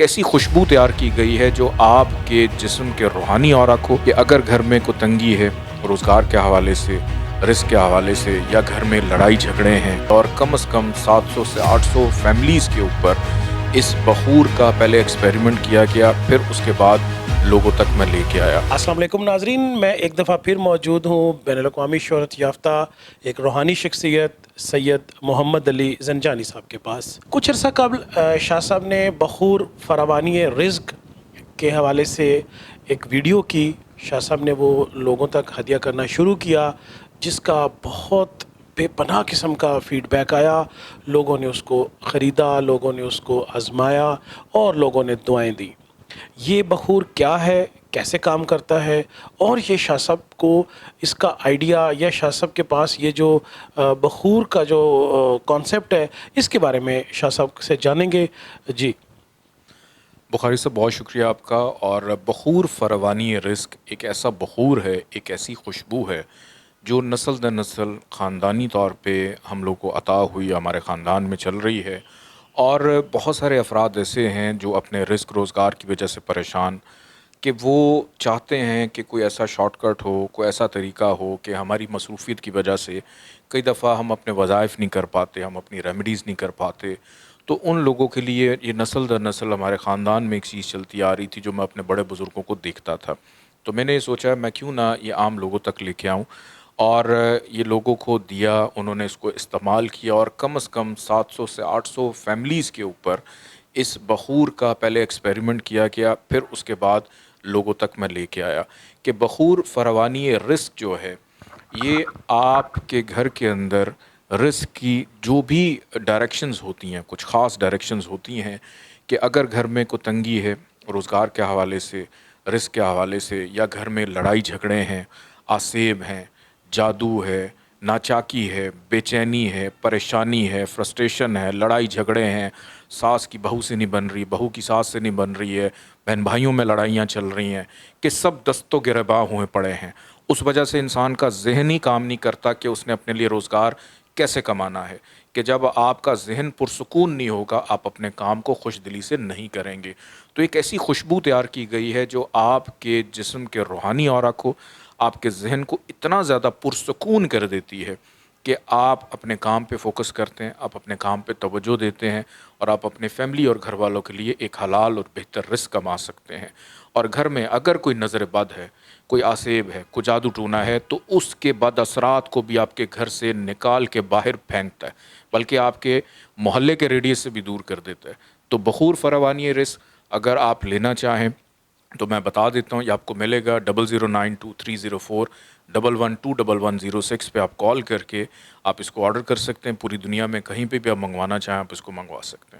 ایسی خوشبو تیار کی گئی ہے جو آپ کے جسم کے روحانی آرا کو کہ اگر گھر میں کوئی تنگی ہے روزگار کے حوالے سے، رزق کے حوالے سے، یا گھر میں لڑائی جھگڑے ہیں اور کم از کم 700 سے 800 فیملیز کے اوپر اس بخور کا پہلے ایکسپیریمنٹ کیا گیا، پھر اس کے بعد لوگوں تک میں لے کے آیا۔ السلام علیکم ناظرین، میں ایک دفعہ پھر موجود ہوں بین الاقوامی شہرت یافتہ ایک روحانی شخصیت سید محمد علی زنجانی صاحب کے پاس۔ کچھ عرصہ قبل شاہ صاحب نے بخور فراوانی رزق کے حوالے سے ایک ویڈیو کی۔ شاہ صاحب نے وہ لوگوں تک ہدیہ کرنا شروع کیا، جس کا بہت بے پناہ قسم کا فیڈ بیک آیا۔ لوگوں نے اس کو خریدا، لوگوں نے اس کو آزمایا اور لوگوں نے دعائیں دیں۔ یہ بخور کیا ہے، کیسے کام کرتا ہے، اور یہ شاہ صاحب کو اس کا آئیڈیا یا شاہ صاحب کے پاس یہ جو بخور کا جو کانسیپٹ ہے، اس کے بارے میں شاہ صاحب سے جانیں گے۔ جی بخاری صاحب، بہت شکریہ آپ کا۔ اور بخور فروانی رزق ایک ایسا بخور ہے، ایک ایسی خوشبو ہے جو نسل در نسل خاندانی طور پہ ہم لوگ کو عطا ہوئی، ہمارے خاندان میں چل رہی ہے۔ اور بہت سارے افراد ایسے ہیں جو اپنے رزق روزگار کی وجہ سے پریشان، کہ وہ چاہتے ہیں کہ کوئی ایسا شارٹ کٹ ہو، کوئی ایسا طریقہ ہو کہ ہماری مصروفیت کی وجہ سے کئی دفعہ ہم اپنے وظائف نہیں کر پاتے، ہم اپنی ریمیڈیز نہیں کر پاتے۔ تو ان لوگوں کے لیے یہ نسل در نسل ہمارے خاندان میں ایک چیز چلتی آ رہی تھی جو میں اپنے بڑے بزرگوں کو دیکھتا تھا۔ تو میں نے یہ سوچا میں کیوں نہ یہ عام لوگوں تک لے کے آؤں، اور یہ لوگوں کو دیا، انہوں نے اس کو استعمال کیا، اور کم از کم 700 سے 800 فیملیز کے اوپر اس بخور کا پہلے ایکسپیریمنٹ کیا گیا، پھر اس کے بعد لوگوں تک میں لے کے آیا کہ بخور فروانی رزق جو ہے، یہ آپ کے گھر کے اندر رزق کی جو بھی ڈائریکشنز ہوتی ہیں، کچھ خاص ڈائریکشنز ہوتی ہیں، کہ اگر گھر میں کوئی تنگی ہے روزگار کے حوالے سے، رزق کے حوالے سے، یا گھر میں لڑائی جھگڑے ہیں، آسیب ہیں، جادو ہے، ناچاکی ہے، بے چینی ہے، پریشانی ہے، فرسٹریشن ہے، لڑائی جھگڑے ہیں، ساس کی بہو سے نہیں بن رہی، بہو کی ساس سے نہیں بن رہی ہے، بہن بھائیوں میں لڑائیاں چل رہی ہیں، کہ سب دست و گریباں ہوئے پڑے ہیں۔ اس وجہ سے انسان کا ذہن ہی کام نہیں کرتا کہ اس نے اپنے لیے روزگار کیسے کمانا ہے، کہ جب آپ کا ذہن پرسکون نہیں ہوگا، آپ اپنے کام کو خوش دلی سے نہیں کریں گے۔ تو ایک ایسی خوشبو تیار کی گئی ہے جو آپ کے جسم کے روحانی آرا کو، آپ کے ذہن کو اتنا زیادہ پرسکون کر دیتی ہے کہ آپ اپنے کام پہ فوکس کرتے ہیں، آپ اپنے کام پہ توجہ دیتے ہیں، اور آپ اپنے فیملی اور گھر والوں کے لیے ایک حلال اور بہتر رزق کما سکتے ہیں۔ اور گھر میں اگر کوئی نظر بد ہے، کوئی آسیب ہے، کوئی جادو ٹونا ہے، تو اس کے بد اثرات کو بھی آپ کے گھر سے نکال کے باہر پھینکتا ہے، بلکہ آپ کے محلے کے ریڈیس سے بھی دور کر دیتا ہے۔ تو بخور فروانی رزق اگر آپ لینا چاہیں تو میں بتا دیتا ہوں، یہ آپ کو ملے گا 00923041121106 پہ آپ کال کر کے آپ اس کو آرڈر کر سکتے ہیں۔ پوری دنیا میں کہیں پہ بھی آپ منگوانا چاہیں آپ اس کو منگوا سکتے ہیں۔